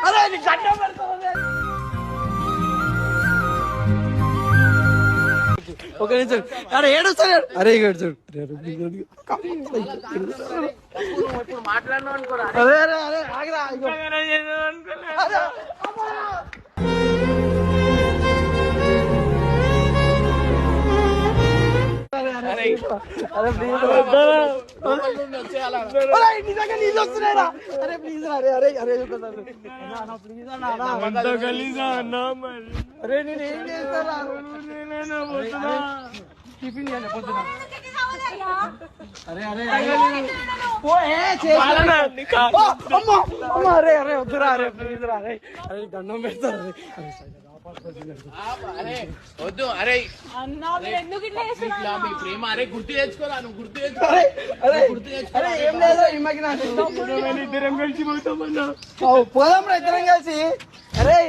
అరే నీకు దండం పెడతాను. ఒక నిమిషం. అరే ఏడుస్తాడు. అరే ఏడుస్తాడు. మాట్లాడినా అనుకోరా. అరే అరే అరే ఆగిరా. నిజంగా నీళ్ళు వస్తున్నాయిరా. అరే ప్లీజ్ అరే అరే అరే అరే నేను ఏం చేస్తారా టిఫిన్ పొద్దున. అరే అరే అరే అరే వద్దురా అరే ప్లీజ్ రా. అరే అరే దండం పెడతారు. వద్దు. అరే మీ ప్రేమ అరే గుర్తు తెచ్చుకోరా. నువ్వు గుర్తు తెచ్చుకో. ఏం లేదు ఇద్దరం కలిసి పోదాం రా. ఇద్దరం కలిసి. అరే